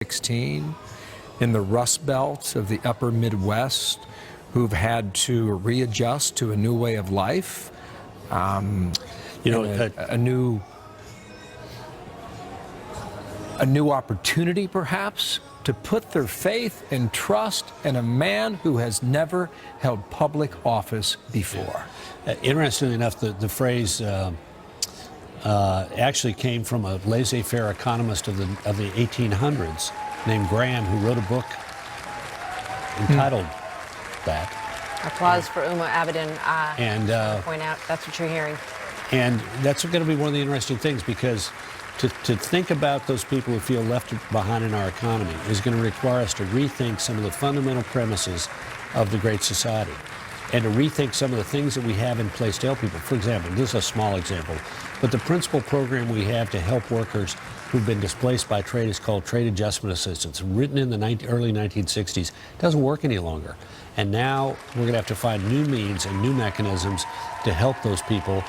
16 in the Rust Belt of the upper Midwest who've had to readjust to a new way of life, a new opportunity perhaps to put their faith and trust in a man who has never held public office before. Interestingly enough, the phrase actually came from a laissez-faire economist of the 1800s named Graham, who wrote a book entitled that. Applause for Uma Abedin. And point out that's what you're hearing. And that's going to be one of the interesting things, because to think about those people who feel left behind in our economy is going to require us to rethink some of the fundamental premises of the Great Society, and to rethink some of the things that we have in place to help people. For example, this is a small example, but the principal program we have to help workers who've been displaced by trade is called Trade Adjustment Assistance, written in the early 1960s. Doesn't work any longer. And now we're going to have to find new means and new mechanisms to help those people.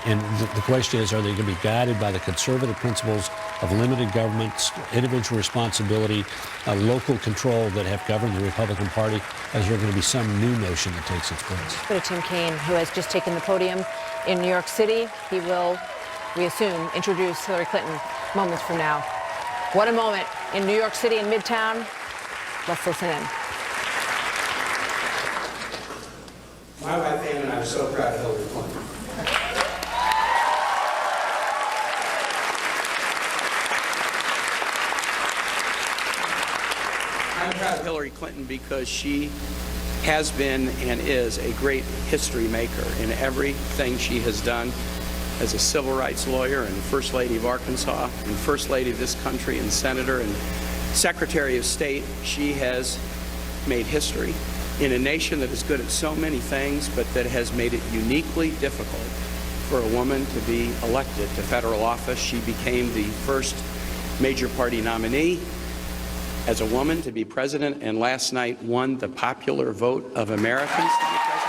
And the question is, are they going to be guided by the conservative principles of limited government, individual responsibility, local control that have governed the Republican Party, or is there going to be some new notion that takes its place? Go to Tim Kaine, who has just taken the podium in New York City. He will, we assume, introduce Hillary Clinton moments from now. What a moment in New York City in Midtown. Let's listen in. My wife Ann and I are so proud of Hillary Clinton. I'm proud of Hillary Clinton because she has been and is a great history maker in everything she has done as a civil rights lawyer and First Lady of Arkansas and First Lady of this country and Senator and Secretary of State. She has made history in a nation that is good at so many things, but that has made it uniquely difficult for a woman to be elected to federal office. She became the first major party nominee as a woman to be president, and last night won the popular vote of Americans to be president.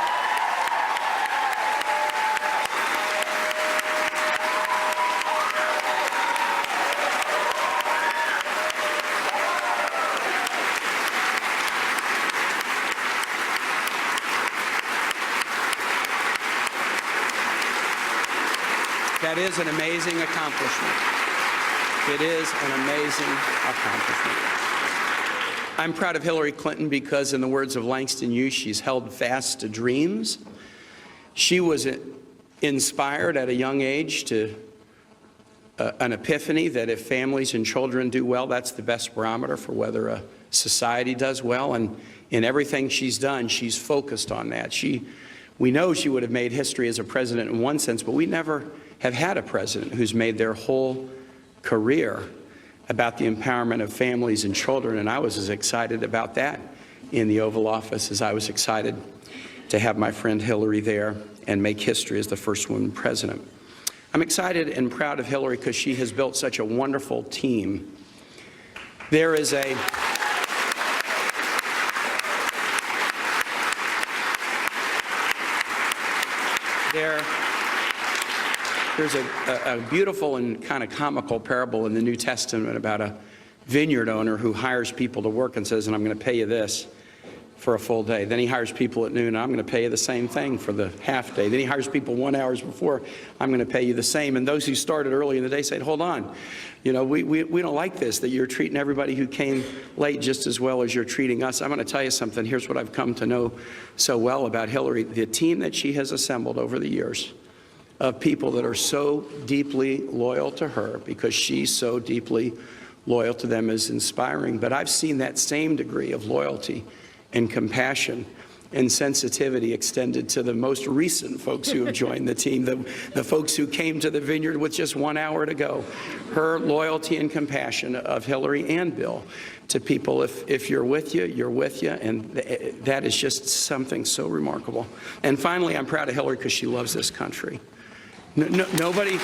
That is an amazing accomplishment. It is an amazing accomplishment. I'm proud of Hillary Clinton because, in the words of Langston Hughes, she's held fast to dreams. She was inspired at a young age to an epiphany that if families and children do well, that's the best barometer for whether a society does well. And in everything she's done, she's focused on that. We know she would have made history as a president in one sense, but we never have had a president who's made their whole career about the empowerment of families and children, and I was as excited about that in the Oval Office as I was excited to have my friend Hillary there and make history as the first woman president. I'm excited and proud of Hillary because she has built such a wonderful team. There's a beautiful and kind of comical parable in the New Testament about a vineyard owner who hires people to work and says, and I'm going to pay you this for a full day. Then he hires people at noon, and I'm going to pay you the same thing for the half day. Then he hires people 1 hour before, I'm going to pay you the same. And those who started early in the day said, hold on, we don't like this, that you're treating everybody who came late just as well as you're treating us. I'm going to tell you something. Here's what I've come to know so well about Hillary. The team that she has assembled over the years of people that are so deeply loyal to her because she's so deeply loyal to them is inspiring. But I've seen that same degree of loyalty and compassion and sensitivity extended to the most recent folks who have joined the team, the folks who came to the vineyard with just 1 hour to go. Her loyalty and compassion of Hillary and Bill to people, if you're with you, you're with you, and that is just something so remarkable. And finally, I'm proud of Hillary because she loves this country. Nobody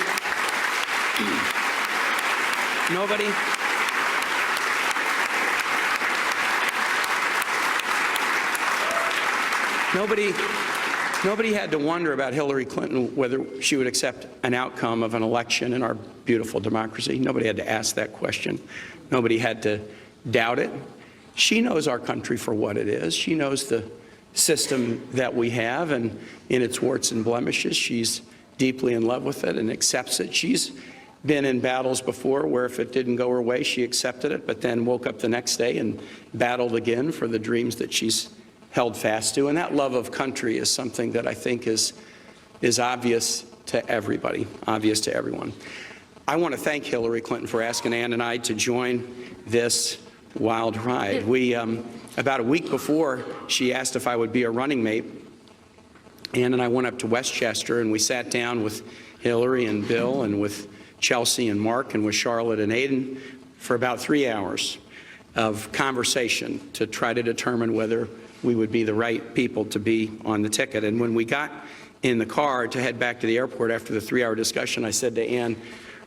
had to wonder about Hillary Clinton whether she would accept an outcome of an election in our beautiful democracy. Nobody had to ask that question. Nobody had to doubt it. She knows our country for what it is. She knows the system that we have and in its warts and blemishes. She's deeply in love with it and accepts it. She's been in battles before where if it didn't go her way, she accepted it, but then woke up the next day and battled again for the dreams that she's held fast to. And that love of country is something that I think is obvious to everybody, obvious to everyone. I want to thank Hillary Clinton for asking Ann and I to join this wild ride. We, about a week before she asked if I would be a running mate, Ann and I went up to Westchester and we sat down with Hillary and Bill and with Chelsea and Mark and with Charlotte and Aiden for about 3 hours of conversation to try to determine whether we would be the right people to be on the ticket. And when we got in the car to head back to the airport after the 3-hour discussion, I said to Ann,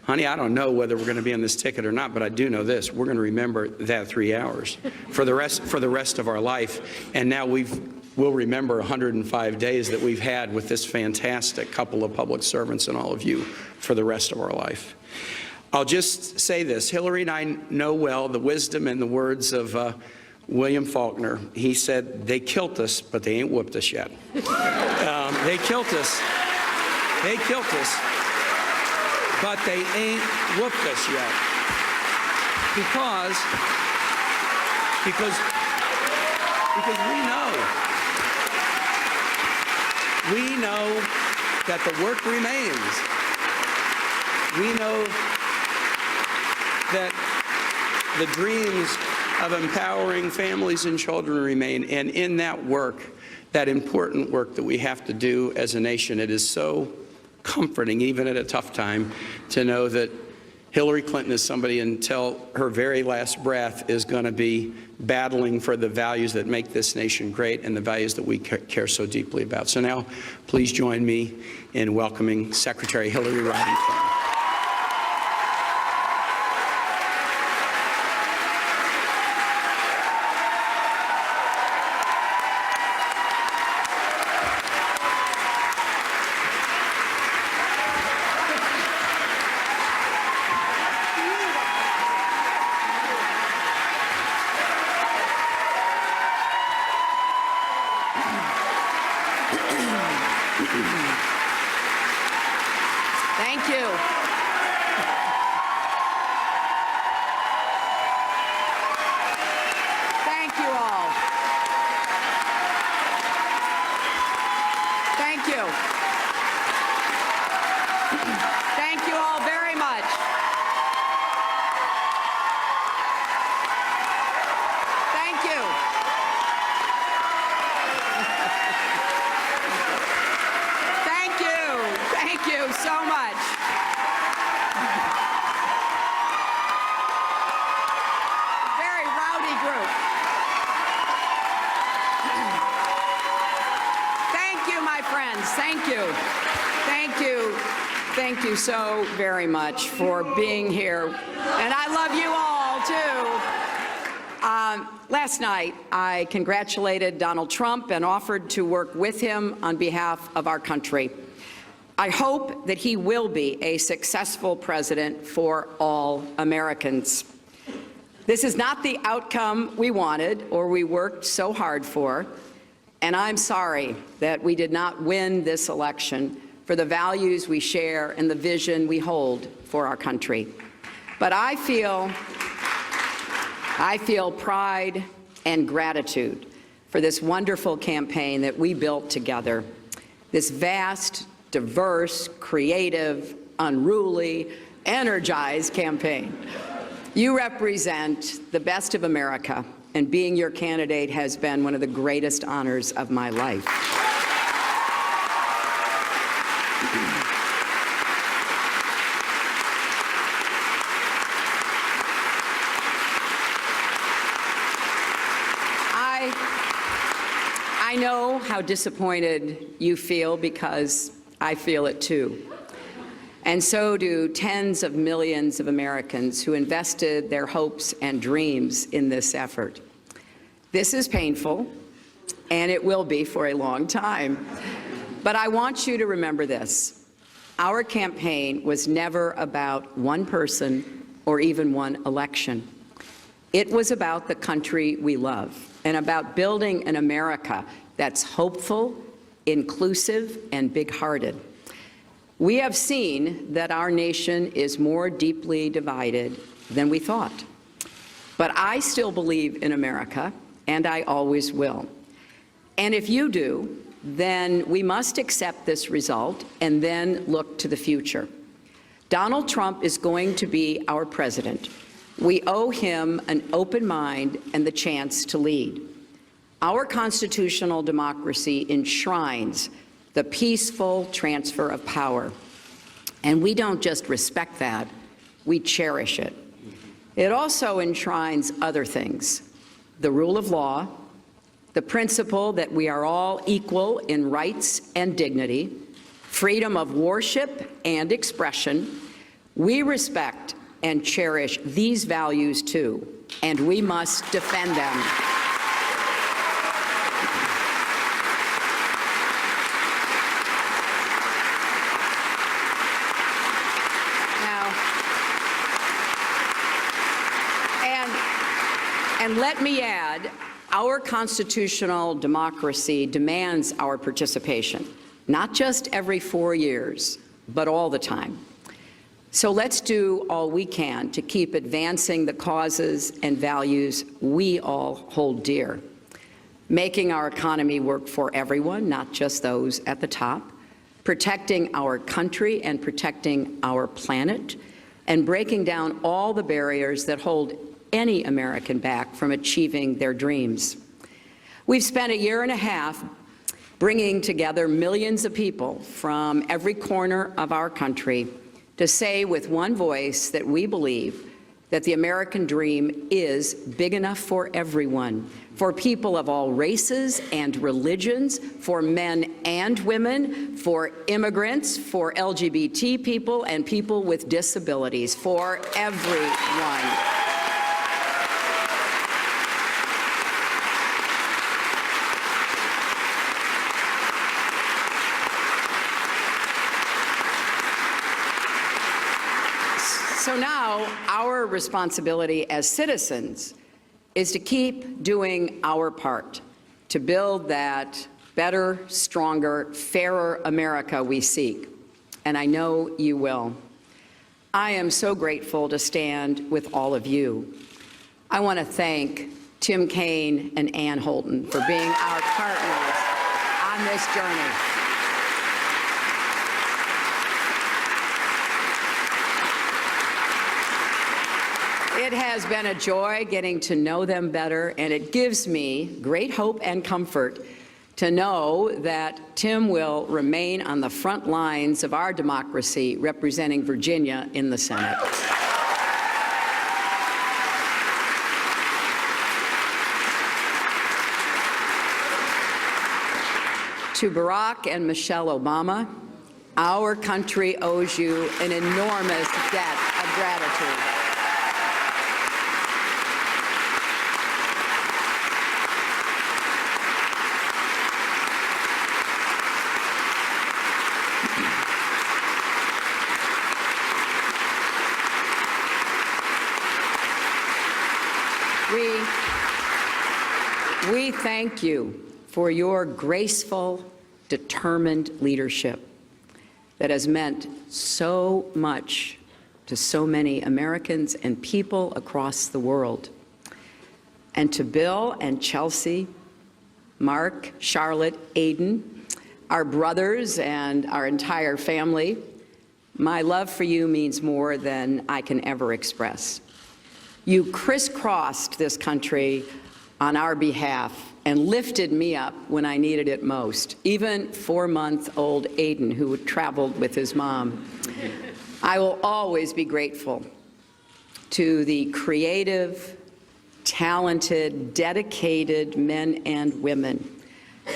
honey, I don't know whether we're going to be on this ticket or not, but I do know this. We're going to remember that 3 hours for the rest of our life. And now we'll remember 105 days that we've had with this fantastic couple of public servants and all of you for the rest of our life. I'll just say this. Hillary and I know well the wisdom and the words of William Faulkner. He said, they killed us, but they ain't whooped us yet. They killed us. They killed us, but they ain't whooped us yet. Because we know that the work remains. We know that the dreams of empowering families and children remain. And in that work, that important work that we have to do as a nation, it is so comforting, even at a tough time, to know that Hillary Clinton is somebody until her very last breath is going to be battling for the values that make this nation great and the values that we care so deeply about. So now, please join me in welcoming Secretary Hillary Rodham Clinton. Thank you. Thank you all. Thank you. Thank you all very much. Thank you. Thank you. Thank you so much. Very rowdy group. Thank you, my friends. Thank you. Thank you. Thank you so very much for being here. And I love you all, too. Last night, I congratulated Donald Trump and offered to work with him on behalf of our country. I hope that he will be a successful president for all Americans. This is not the outcome we wanted or we worked so hard for, and I'm sorry that we did not win this election for the values we share and the vision we hold for our country. But I feel pride and gratitude for this wonderful campaign that we built together, this vast, diverse, creative, unruly, energized campaign. You represent the best of America, and being your candidate has been one of the greatest honors of my life. I know how disappointed you feel because I feel it too. And so do tens of millions of Americans who invested their hopes and dreams in this effort. This is painful, and it will be for a long time. But I want you to remember this. Our campaign was never about one person or even one election. It was about the country we love and about building an America that's hopeful, inclusive, and big-hearted. We have seen that our nation is more deeply divided than we thought. But I still believe in America, and I always will. And if you do, then we must accept this result and then look to the future. Donald Trump is going to be our president. We owe him an open mind and the chance to lead. Our constitutional democracy enshrines the peaceful transfer of power. And we don't just respect that, we cherish it. It also enshrines other things: the rule of law, the principle that we are all equal in rights and dignity, freedom of worship and expression. We respect and cherish these values too, and we must defend them. And let me add, our constitutional democracy demands our participation, not just every 4 years, but all the time. So let's do all we can to keep advancing the causes and values we all hold dear, making our economy work for everyone, not just those at the top, protecting our country and protecting our planet, and breaking down all the barriers that hold any American back from achieving their dreams. We've spent a year and a half bringing together millions of people from every corner of our country to say with one voice that we believe that the American dream is big enough for everyone, for people of all races and religions, for men and women, for immigrants, for LGBT people and people with disabilities, for everyone. So now our responsibility as citizens is to keep doing our part to build that better, stronger, fairer America we seek. And I know you will. I am so grateful to stand with all of you. I want to thank Tim Kaine and Ann Holton for being our partners on this journey. It has been a joy getting to know them better, and it gives me great hope and comfort to know that Tim will remain on the front lines of our democracy, representing Virginia in the Senate. To Barack and Michelle Obama, our country owes you an enormous debt of gratitude. We thank you for your graceful, determined leadership that has meant so much to so many Americans and people across the world. And to Bill and Chelsea, Mark, Charlotte, Aiden, our brothers and our entire family, my love for you means more than I can ever express. You crisscrossed this country on our behalf and lifted me up when I needed it most, even 4-month-old Aiden, who traveled with his mom. I will always be grateful to the creative, talented, dedicated men and women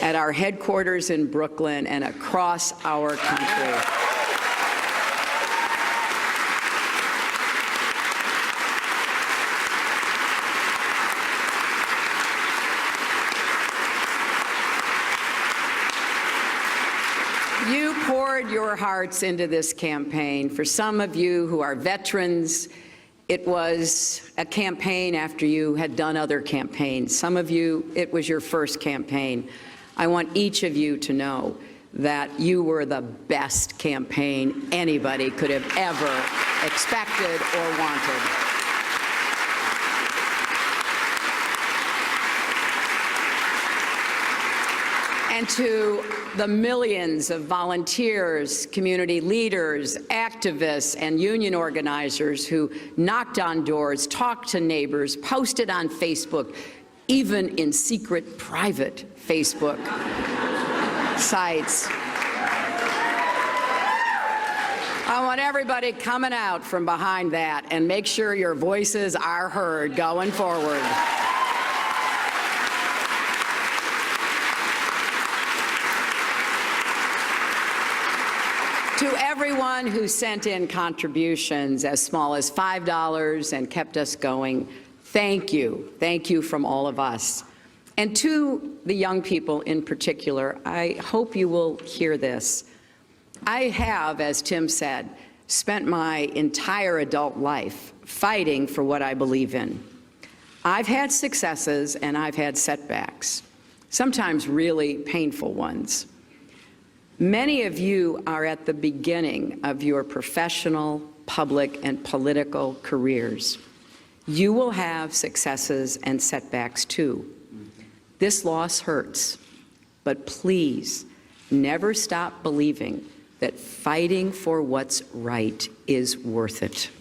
at our headquarters in Brooklyn and across our country. You poured your hearts into this campaign. For some of you who are veterans It was a campaign after you had done other campaigns. Some of you, it was your first campaign. I want each of you to know that you were the best campaign anybody could have ever expected or wanted. And to the millions of volunteers, community leaders, activists, and union organizers who knocked on doors, talked to neighbors, posted on Facebook, even in secret, private Facebook sites. I want everybody coming out from behind that and make sure your voices are heard going forward. To everyone who sent in contributions as small as $5 and kept us going, thank you. Thank you from all of us. And to the young people in particular, I hope you will hear this. I have, as Tim said, spent my entire adult life fighting for what I believe in. I've had successes and I've had setbacks, sometimes really painful ones. Many of you are at the beginning of your professional, public, and political careers. You will have successes and setbacks too. This loss hurts, but please never stop believing that fighting for what's right is worth it.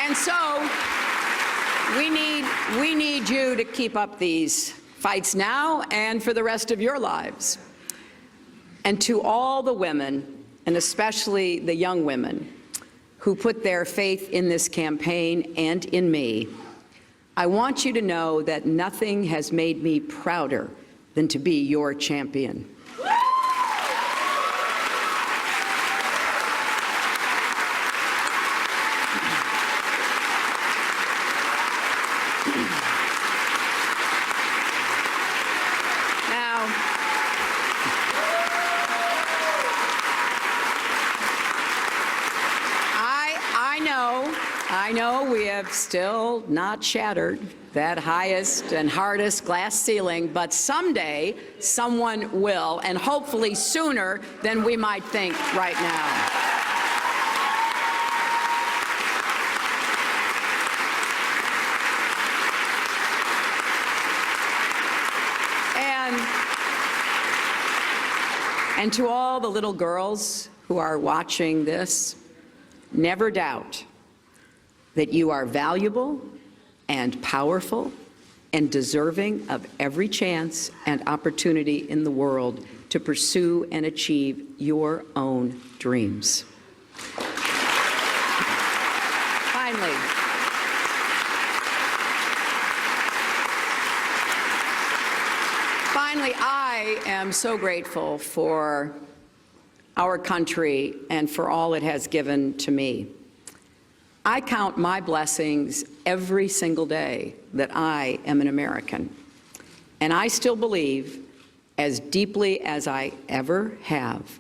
And so we need you to keep up these fights now and for the rest of your lives. And to all the women, and especially the young women, who put their faith in this campaign and in me, I want you to know that nothing has made me prouder than to be your champion. I know we have still not shattered that highest and hardest glass ceiling, but someday someone will, and hopefully sooner than we might think right now. And to all the little girls who are watching this, never doubt that you are valuable and powerful and deserving of every chance and opportunity in the world to pursue and achieve your own dreams. Finally, I am so grateful for our country and for all it has given to me. I count my blessings every single day that I am an American. And I still believe, as deeply as I ever have,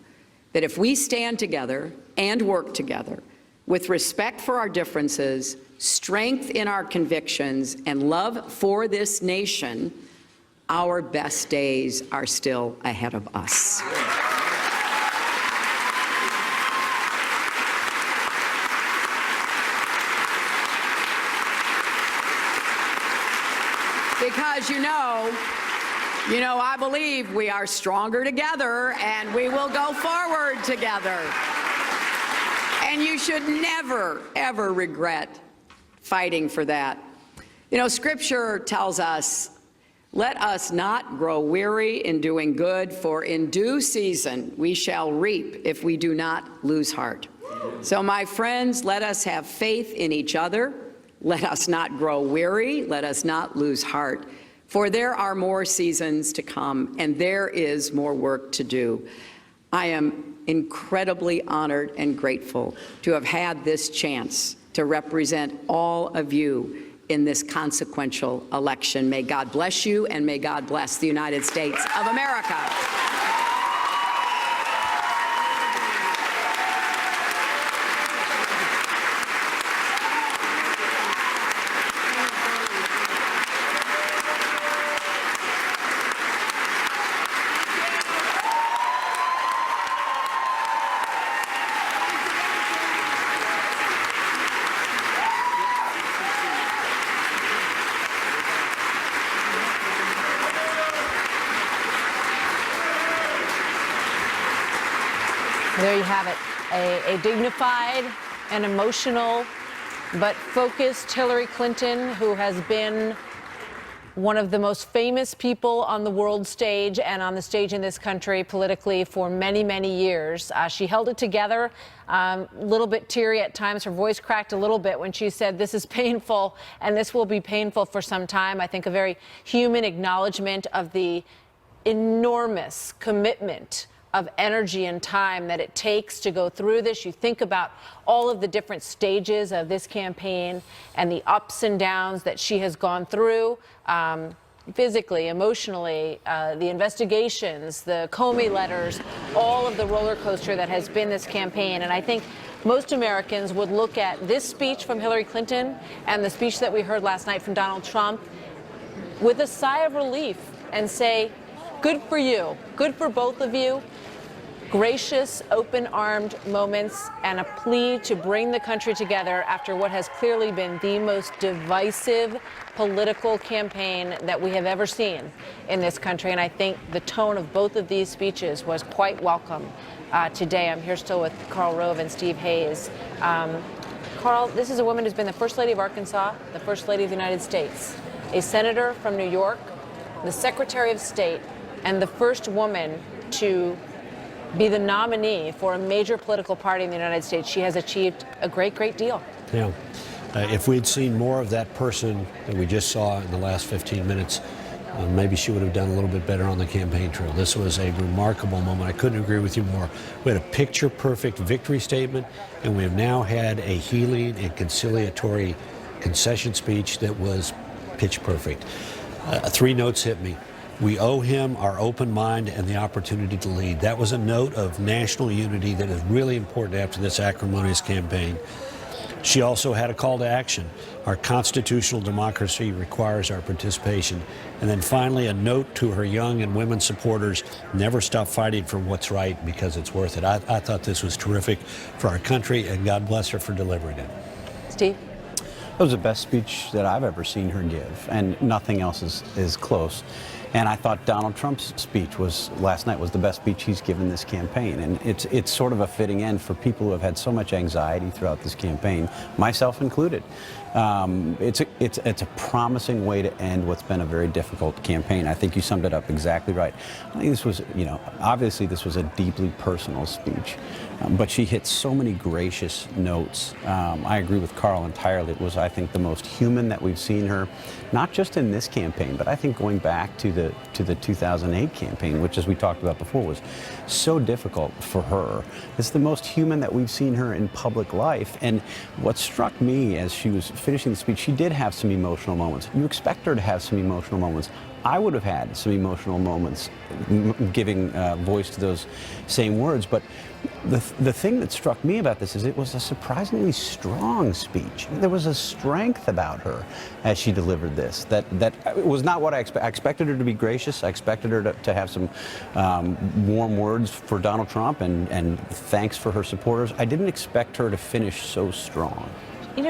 that if we stand together and work together with respect for our differences, strength in our convictions, and love for this nation, our best days are still ahead of us. Because you know, I believe we are stronger together and we will go forward together. And you should never, ever regret fighting for that. You know, Scripture tells us, let us not grow weary in doing good, for in due season we shall reap if we do not lose heart. So, my friends, let us have faith in each other, Let us not grow weary. Let us not lose heart. For there are more seasons to come, and there is more work to do. I am incredibly honored and grateful to have had this chance to represent all of you in this consequential election. May God bless you, and may God bless the United States of America. There you have it, a dignified and emotional but focused Hillary Clinton, who has been one of the most famous people on the world stage and on the stage in this country politically for many, many years. She held it together, a little bit teary at times. Her voice cracked a little bit when she said, "This is painful, and this will be painful for some time." I think a very human acknowledgement of the enormous commitment of energy and time that it takes to go through this. You think about all of the different stages of this campaign and the ups and downs that she has gone through, physically, emotionally, the investigations, the Comey letters, all of the roller coaster that has been this campaign. And I think most Americans would look at this speech from Hillary Clinton and the speech that we heard last night from Donald Trump with a sigh of relief and say, good for you, good for both of you. Gracious, open-armed moments and a plea to bring the country together after what has clearly been the most divisive political campaign that we have ever seen in this country. And I think the tone of both of these speeches was quite welcome today. I'm here still with Karl Rove and Steve Hayes. Karl, this is a woman who's been the First Lady of Arkansas, the First Lady of the United States, a senator from New York, the Secretary of State, and the first woman to be the nominee for a major political party in the United States. She has achieved a great, great deal. Yeah. If we'd seen more of that person that we just saw in the last 15 minutes, maybe she would have done a little bit better on the campaign trail. This was a remarkable moment. I couldn't agree with you more. We had a picture-perfect victory statement, and we have now had a healing and conciliatory concession speech that was pitch perfect. 3 notes hit me. We owe him our open mind and the opportunity to lead. That was a note of national unity that is really important after this acrimonious campaign. She also had a call to action. Our constitutional democracy requires our participation. And then finally, a note to her young and women supporters, never stop fighting for what's right because it's worth it. I thought this was terrific for our country, and God bless her for delivering it. Steve? It was the best speech that I've ever seen her give, and nothing else is close. And I thought Donald Trump's speech last night was the best speech he's given this campaign. And it's sort of a fitting end for people who have had so much anxiety throughout this campaign, myself included. It's a promising way to end what's been a very difficult campaign. I think you summed it up exactly right. I think this was, obviously this was a deeply personal speech, but she hit so many gracious notes. I agree with Karl entirely. It was, I think, the most human that we've seen her, not just in this campaign, but I think going back to the 2008 campaign, which, as we talked about before, was so difficult for her. It's the most human that we've seen her in public life. And what struck me as she was finishing the speech, she did have some emotional moments. You expect her to have some emotional moments. I would have had some emotional moments giving voice to those same words, but the thing that struck me about this is it was a surprisingly strong speech. There was a strength about her as she delivered this that was not what I expected. I expected her to be gracious. I expected her to have some warm words for Donald Trump and thanks for her supporters. I didn't expect her to finish so strong.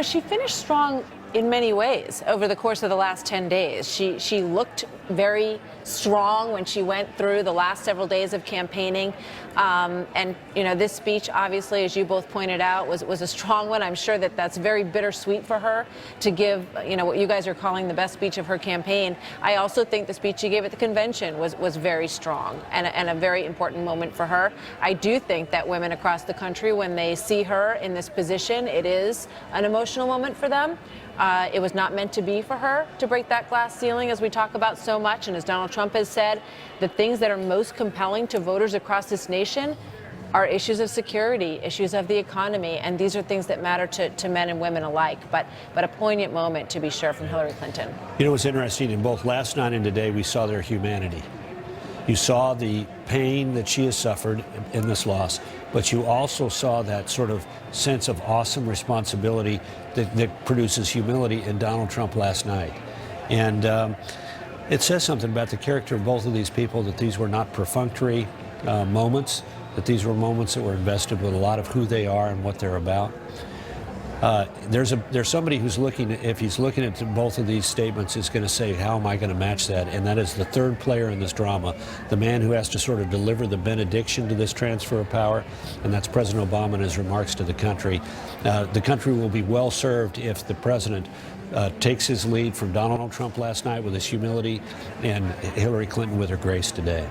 She finished strong in many ways over the course of the last 10 days. She looked very strong when she went through the last several days of campaigning. And this speech, obviously, as you both pointed out, was a strong one. I'm sure that's very bittersweet for her to give, what you guys are calling the best speech of her campaign. I also think the speech she gave at the convention was very strong and a very important moment for her. I do think that women across the country, when they see her in this position, it is an emotional moment for them. It was not meant to be for her to break that glass ceiling, as we talk about so much. And as Donald Trump has said, the things that are most compelling to voters across this nation are issues of security, issues of the economy, and these are things that matter to men and women alike. But a poignant moment, to be sure, from Hillary Clinton. You know, what's interesting, in both last night and today, we saw their humanity. You saw the pain that she has suffered in this loss, but you also saw that sort of sense of awesome responsibility that produces humility in Donald Trump last night. And it says something about the character of both of these people, that these were not perfunctory moments, that these were moments that were invested with a lot of who they are and what they're about. There's somebody who's looking, if he's looking at both of these statements, is going to say, how am I going to match that? And that is the third player in this drama, the man who has to sort of deliver the benediction to this transfer of power, and that's President Obama and his remarks to the country. The country will be well served if the president takes his lead from Donald Trump last night with his humility and Hillary Clinton with her grace today.